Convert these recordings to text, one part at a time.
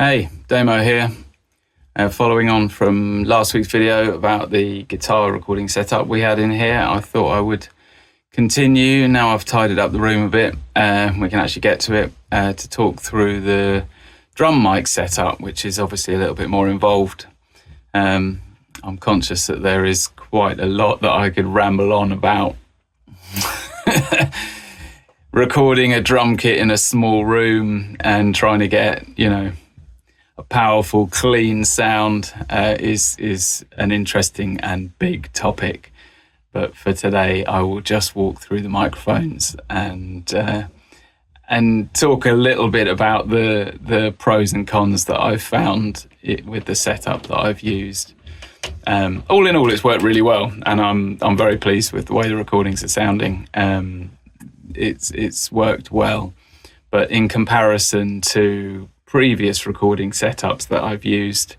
Hey, Damo here. Following on from last week's video about the guitar recording setup we had in here, I thought I would continue. Now I've tidied up the room a bit, we can actually get to it, to talk through the drum mic setup, which is obviously a little bit more involved. I'm conscious that there is quite a lot that I could ramble on about. Recording a drum kit in a small room and trying to get, a powerful, clean sound is an interesting and big topic. But for today, I will just walk through the microphones and talk a little bit about the pros and cons that I've found with the setup that I've used. All in all, it's worked really well, and I'm very pleased with the way the recordings are sounding. It's worked well, but in comparison to previous recording setups that I've used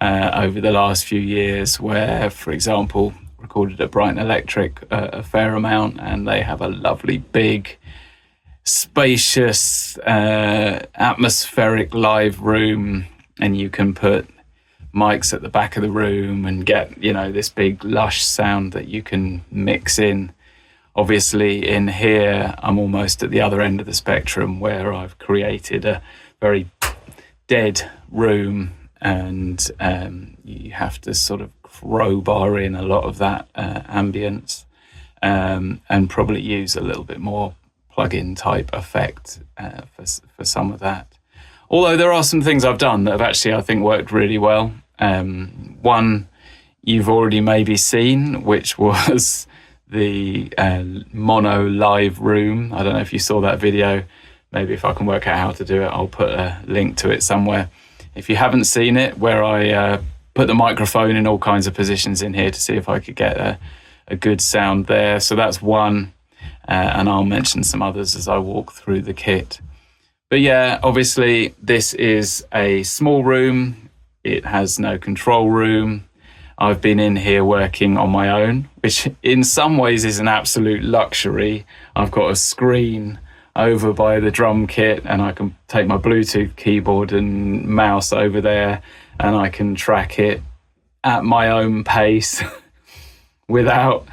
over the last few years, where, for example, recorded at Brighton Electric a fair amount, and they have a lovely big spacious atmospheric live room, and you can put mics at the back of the room and get this big lush sound that you can mix in. Obviously in here I'm almost at the other end of the spectrum, where I've created a very dead room, and you have to sort of crowbar in a lot of that ambience, and probably use a little bit more plug-in type effect for some of that. Although there are some things I've done that have actually, I think, worked really well. One you've already maybe seen, which was the mono live room. I don't know if you saw that video. Maybe if I can work out how to do it, I'll put a link to it somewhere. If you haven't seen it, where I put the microphone in all kinds of positions in here to see if I could get a good sound there. So that's one, and I'll mention some others as I walk through the kit. But yeah, obviously this is a small room. It has no control room. I've been in here working on my own, which in some ways is an absolute luxury. I've got a screen over by the drum kit, and I can take my Bluetooth keyboard and mouse over there, and I can track it at my own pace without,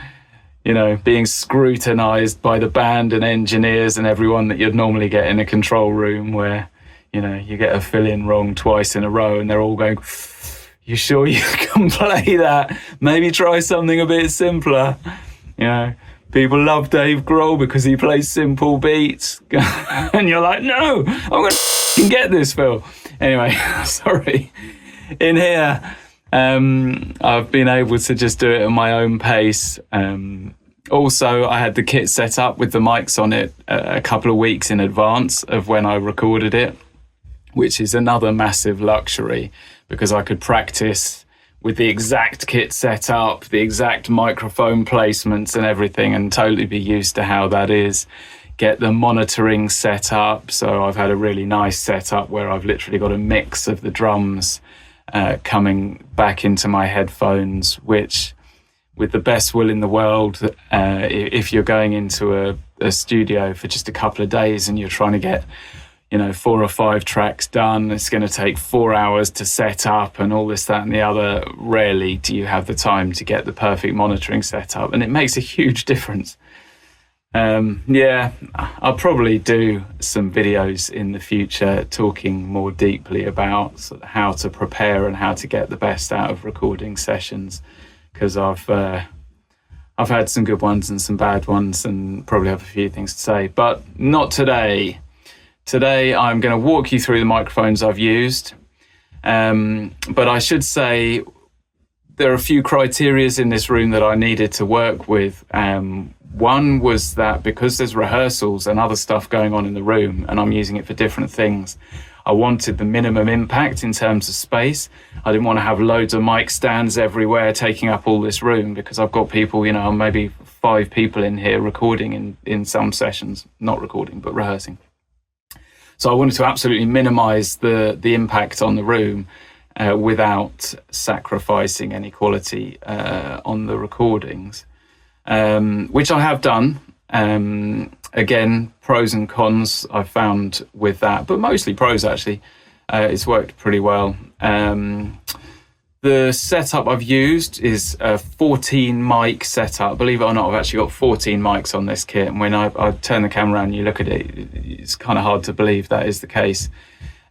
being scrutinized by the band and engineers and everyone that you'd normally get in a control room, where, you get a fill-in wrong twice in a row and they're all going, "You sure you can play that? Maybe try something a bit simpler." People love Dave Grohl because he plays simple beats. And you're like, "No, I'm going to get this, Phil." Anyway, sorry. In here, I've been able to just do it at my own pace. Also, I had the kit set up with the mics on it a couple of weeks in advance of when I recorded it, which is another massive luxury, because I could practice with the exact kit set up, the exact microphone placements and everything, and totally be used to how that is. Get the monitoring set up. So I've had a really nice setup where I've literally got a mix of the drums coming back into my headphones, which, with the best will in the world, if you're going into a studio for just a couple of days and you're trying to get 4 or 5 tracks done, it's going to take 4 hours to set up and all this, that and the other. Rarely do you have the time to get the perfect monitoring setup, and it makes a huge difference. I'll probably do some videos in the future talking more deeply about sort of how to prepare and how to get the best out of recording sessions, because I've had some good ones and some bad ones, and probably have a few things to say, but not today. Today, I'm going to walk you through the microphones I've used, but I should say there are a few criterias in this room that I needed to work with. One was that because there's rehearsals and other stuff going on in the room, and I'm using it for different things, I wanted the minimum impact in terms of space. I didn't want to have loads of mic stands everywhere taking up all this room, because I've got people, maybe 5 people in here recording in some sessions, not recording, but rehearsing. So I wanted to absolutely minimize the impact on the room without sacrificing any quality on the recordings, which I have done. Again, pros and cons I've found with that, but mostly pros actually. It's worked pretty well. The setup I've used is a 14 mic setup. Believe it or not, I've actually got 14 mics on this kit. And when I turn the camera around and you look at it, it's kind of hard to believe that is the case.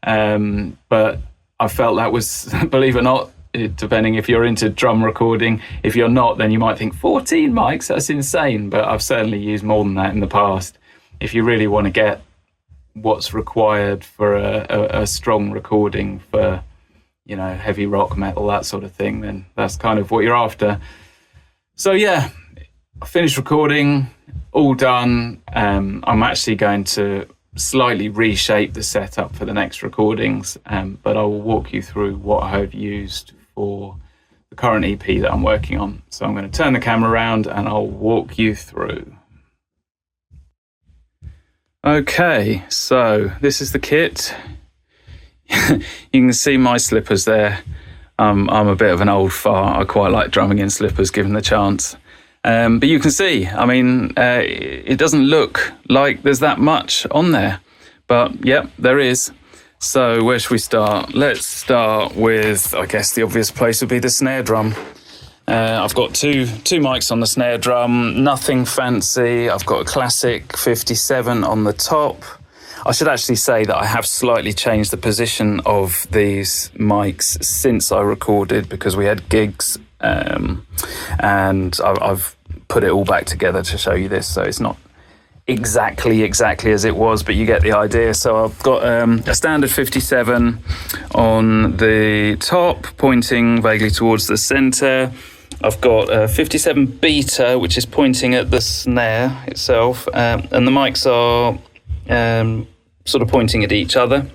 But I felt that was, believe it or not, depending if you're into drum recording. If you're not, then you might think 14 mics, that's insane. But I've certainly used more than that in the past. If you really want to get what's required for a strong recording for, you know, heavy rock, metal, that sort of thing, then that's kind of what you're after. So yeah, I finished recording, all done. I'm actually going to slightly reshape the setup for the next recordings, but I will walk you through what I have used for the current EP that I'm working on. So I'm going to turn the camera around and I'll walk you through. Okay, so this is the kit. You can see my slippers there. I'm a bit of an old fart. I quite like drumming in slippers given the chance. But you can see, I mean, it doesn't look like there's that much on there. But yep, there is. So where should we start? Let's start with, I guess the obvious place would be the snare drum. I've got two mics on the snare drum, nothing fancy. I've got a classic 57 on the top. I should actually say that I have slightly changed the position of these mics since I recorded because we had gigs, and I've put it all back together to show you this. So it's not exactly as it was, but you get the idea. So I've got a standard 57 on the top, pointing vaguely towards the center. I've got a 57 beta, which is pointing at the snare itself, and the mics are sort of pointing at each other.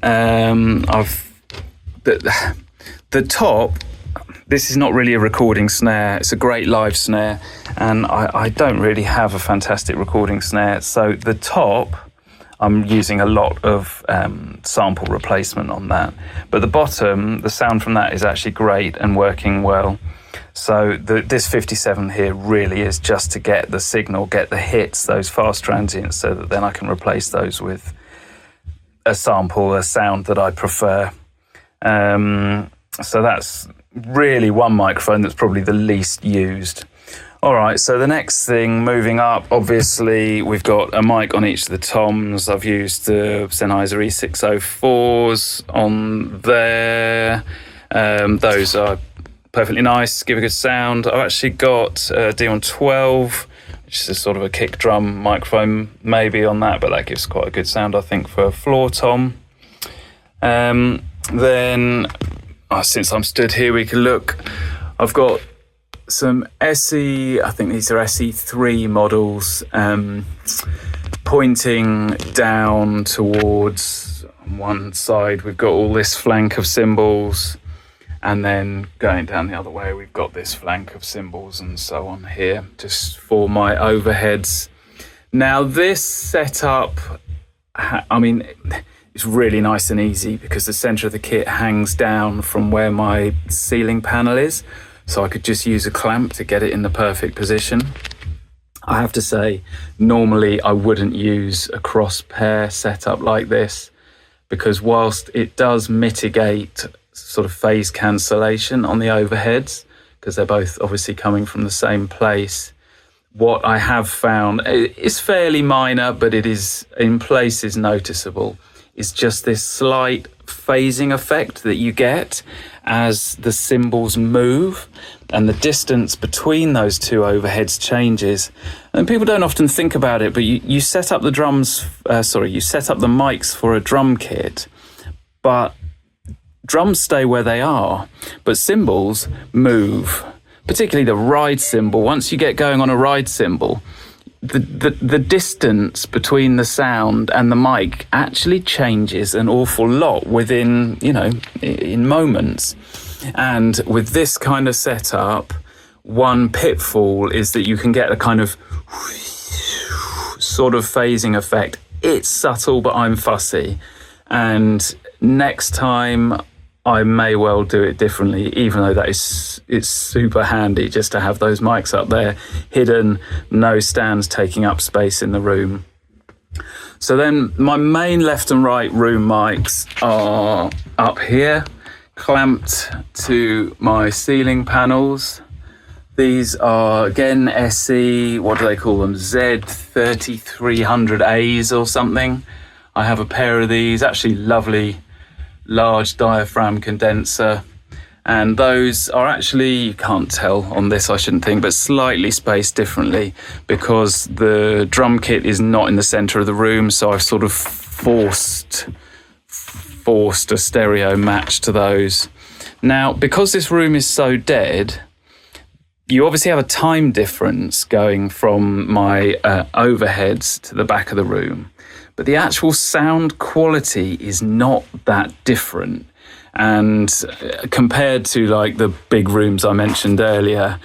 The top, this is not really a recording snare. It's a great live snare, and I don't really have a fantastic recording snare. So the top, I'm using a lot of sample replacement on that. But the bottom, the sound from that is actually great and working well. So this 57 here really is just to get the signal, get the hits, those fast transients, so that then I can replace those with a sample, a sound that I prefer. So that's really one microphone that's probably the least used. All right, so the next thing, moving up, obviously we've got a mic on each of the toms. I've used the Sennheiser E604s on there. Those are perfectly nice, give a good sound. I've actually got a D112, which is sort of a kick drum microphone maybe on that, but that gives quite a good sound, I think, for a floor tom. Then, since I'm stood here, we can look. I've got some SE, I think these are SE3 models, pointing down towards one side. We've got all this flank of cymbals, and then going down the other way, we've got this flank of cymbals and so on here, just for my overheads. Now this setup, I mean, it's really nice and easy because the center of the kit hangs down from where my ceiling panel is. So I could just use a clamp to get it in the perfect position. I have to say, normally I wouldn't use a crosspair setup like this because whilst it does mitigate sort of phase cancellation on the overheads, because they're both obviously coming from the same place, what I have found is fairly minor, but it is in places noticeable, is just this slight phasing effect that you get as the cymbals move and the distance between those two overheads changes. And people don't often think about it, but you set up the you set up the mics for a drum kit, but drums stay where they are, but cymbals move, particularly the ride cymbal. Once you get going on a ride cymbal, the distance between the sound and the mic actually changes an awful lot within, in moments. And with this kind of setup, one pitfall is that you can get a kind of sort of phasing effect. It's subtle, but I'm fussy. And next time I may well do it differently, even though it's super handy just to have those mics up there hidden, no stands taking up space in the room. So then my main left and right room mics are up here, clamped to my ceiling panels. These are, again, SE, what do they call them? Z3300As or something. I have a pair of these, actually lovely large diaphragm condenser. And those are actually, you can't tell on this, I shouldn't think, but slightly spaced differently because the drum kit is not in the center of the room. So I've sort of forced a stereo match to those. Now, because this room is so dead, you obviously have a time difference going from my overheads to the back of the room, but the actual sound quality is not that different. And compared to like the big rooms I mentioned earlier,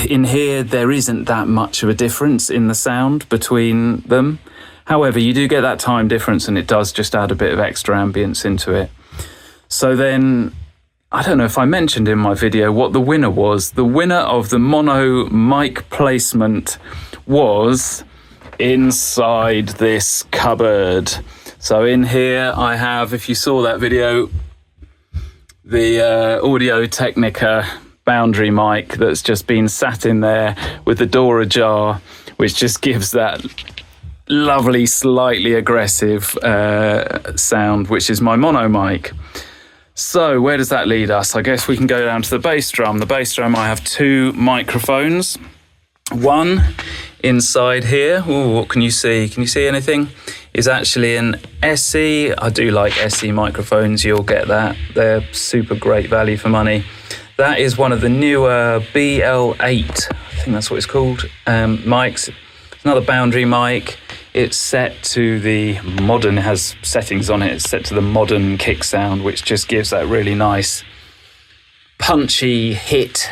in here there isn't that much of a difference in the sound between them. However, you do get that time difference and it does just add a bit of extra ambience into it. So then, I don't know if I mentioned in my video what the winner was. The winner of the mono mic placement was inside this cupboard. So in here I have, if you saw that video, the Audio Technica boundary mic that's just been sat in there with the door ajar, which just gives that lovely, slightly aggressive sound, which is my mono mic. So where does that lead us? I guess we can go down to the bass drum. The bass drum, I have two microphones. One inside here, ooh, what can you see? Can you see anything? Is actually an SE. I do like SE microphones, you'll get that. They're super great value for money. That is one of the newer BL8, I think that's what it's called, mics. It's another boundary mic. It's set to the modern, it has settings on it, it's set to the modern kick sound, which just gives that really nice punchy hit.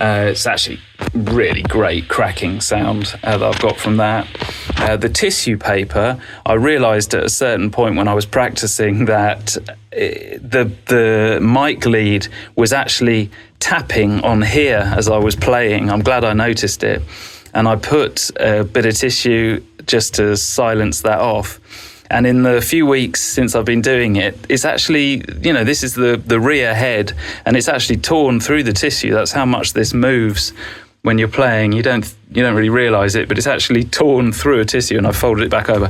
It's actually really great cracking sound that I've got from that. The tissue paper, I realised at a certain point when I was practicing that the mic lead was actually tapping on here as I was playing. I'm glad I noticed it. And I put a bit of tissue just to silence that off. And in the few weeks since I've been doing it, it's actually, you know, this is the rear head, and it's actually torn through the tissue. That's how much this moves when you're playing. You don't really realise it, but it's actually torn through a tissue, and I've folded it back over.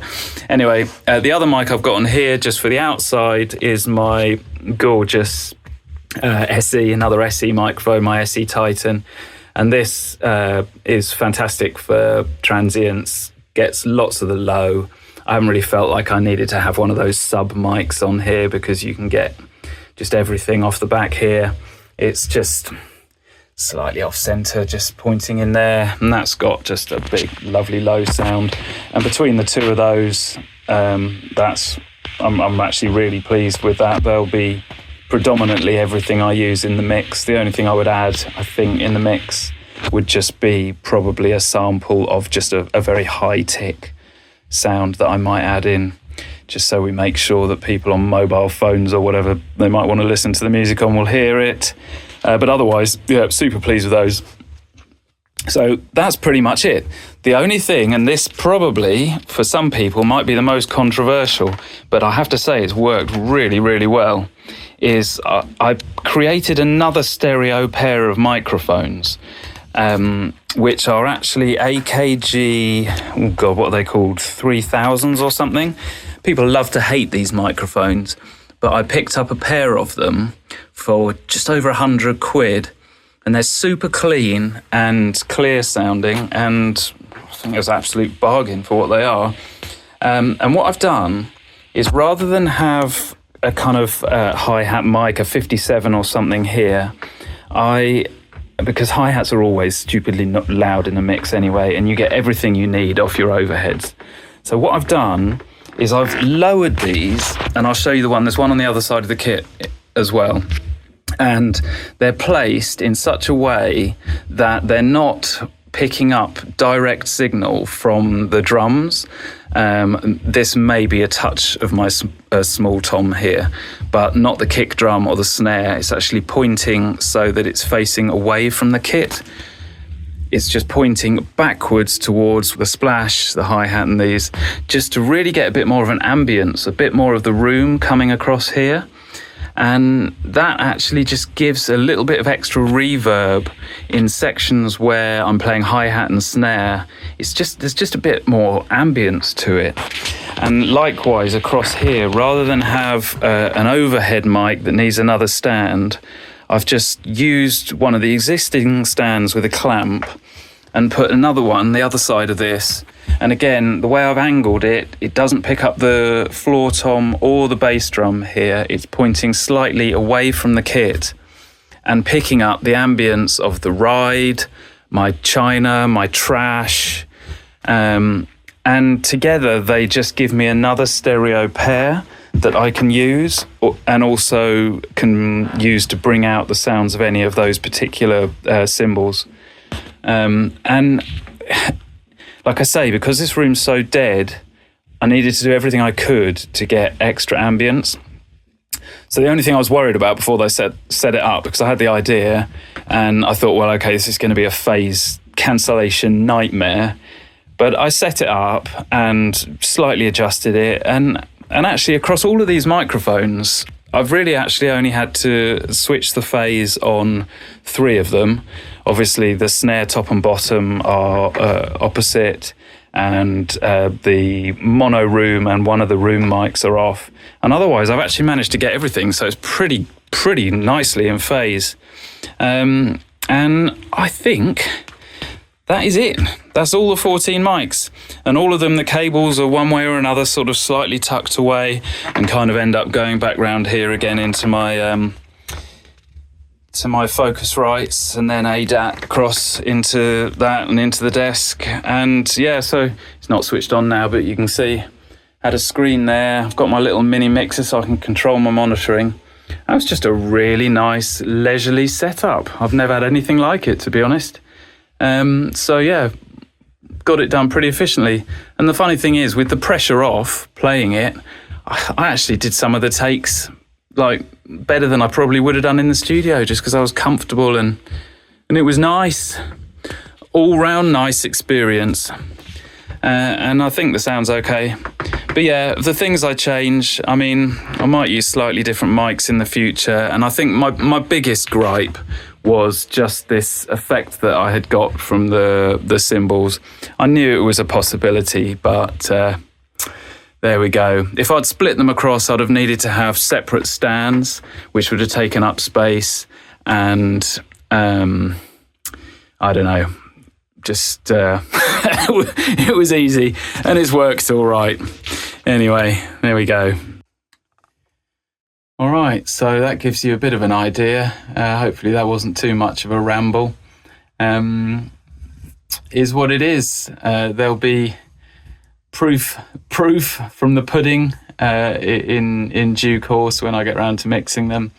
Anyway, the other mic I've got on here, just for the outside, is my gorgeous SE, another SE microphone, my SE Titan. And this is fantastic for transients, gets lots of the low. I haven't really felt like I needed to have one of those sub mics on here because you can get just everything off the back here. It's just slightly off center, just pointing in there, and that's got just a big lovely low sound. And between the two of those, I'm actually really pleased with that. They'll be predominantly everything I use in the mix. The only thing I would add, I think, in the mix would just be probably a sample of just a very high tick sound that I might add in, just so we make sure that people on mobile phones or whatever they might want to listen to the music on will hear it. But otherwise, yeah, super pleased with those. So that's pretty much it. The only thing, and this probably for some people might be the most controversial, but I have to say it's worked really, really well, is I created another stereo pair of microphones, which are actually AKG, oh God, what are they called? 3000s or something. People love to hate these microphones, but I picked up a pair of them for just over 100 quid, and they're super clean and clear sounding, and I think it's an absolute bargain for what they are. And what I've done is, rather than have a kind of hi-hat mic, a 57 or something here, because hi-hats are always stupidly not loud in a mix anyway, and you get everything you need off your overheads. So what I've done is I've lowered these, and I'll show you the one. There's one on the other side of the kit as well. And they're placed in such a way that they're not picking up direct signal from the drums. This may be a touch of my small tom here, but not the kick drum or the snare. It's actually pointing so that it's facing away from the kit. it's just pointing backwards towards the splash, the hi-hat and these, just to really get a bit more of an ambience, a bit more of the room coming across here. And that actually just gives a little bit of extra reverb in sections where I'm playing hi-hat and snare. There's just a bit more ambience to it. And likewise across here, rather than have an overhead mic that needs another stand, I've just used one of the existing stands with a clamp and put another one the other side of this. And again, the way I've angled it, it doesn't pick up the floor tom or the bass drum here. It's pointing slightly away from the kit and picking up the ambience of the ride, my china, my trash. And together they just give me another stereo pair that I can use and also can use to bring out the sounds of any of those particular cymbals. And like I say, because this room's so dead, I needed to do everything I could to get extra ambience. So the only thing I was worried about before they set it up, because I had the idea and I thought, well, okay, this is going to be a phase cancellation nightmare. But I set it up and slightly adjusted it. And actually across all of these microphones, I've really actually only had to switch the phase on 3 of them. Obviously, the snare top and bottom are opposite, and the mono room and one of the room mics are off. And otherwise, I've actually managed to get everything, so it's pretty nicely in phase. And I think that is it. That's all the 14 mics. And all of them, the cables are one way or another sort of slightly tucked away and kind of end up going back round here again into my Focusrites, and then ADAT across into that and into the desk. And yeah, so it's not switched on now, but you can see had a screen there. I've got my little mini mixer so I can control my monitoring. That was just a really nice leisurely setup. I've never had anything like it, to be honest. So yeah, got it done pretty efficiently. And the funny thing is, with the pressure off playing it, I actually did some of the takes like better than I probably would have done in the studio, just because I was comfortable and it was nice, all round nice experience. And I think the sound's okay. But yeah, the things I change, I mean, I might use slightly different mics in the future. And I think my biggest gripe was just this effect that I had got from the cymbals. I knew it was a possibility, but there we go. If I'd split them across, I'd have needed to have separate stands, which would have taken up space. And I don't know, just it was easy and it's worked all right. Anyway, there we go. All right, so that gives you a bit of an idea. Hopefully that wasn't too much of a ramble. Is what it is. There'll be proof from the pudding in due course when I get around to mixing them.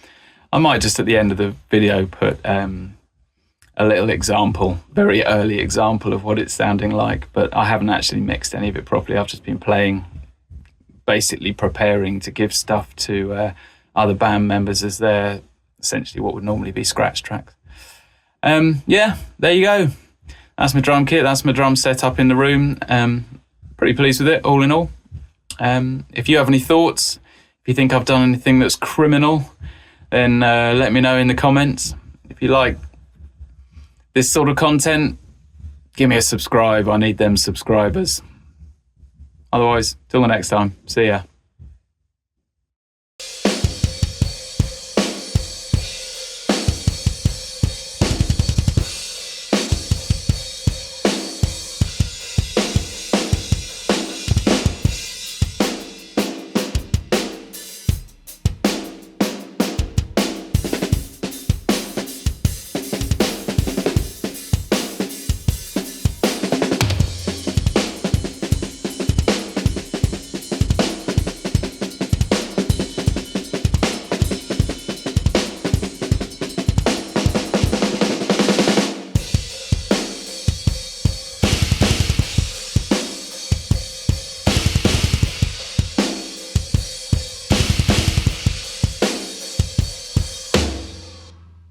I might just at the end of the video put a little example, very early example of what it's sounding like, but I haven't actually mixed any of it properly. I've just been playing, basically preparing to give stuff to other band members as they're essentially what would normally be scratch tracks. Yeah, there you go. That's my drum kit. That's my drum setup in the room. Pretty pleased with it, all in all. If you have any thoughts, if you think I've done anything that's criminal, then let me know in the comments. If you like this sort of content, give me a subscribe. I need them subscribers. Otherwise, till the next time, see ya.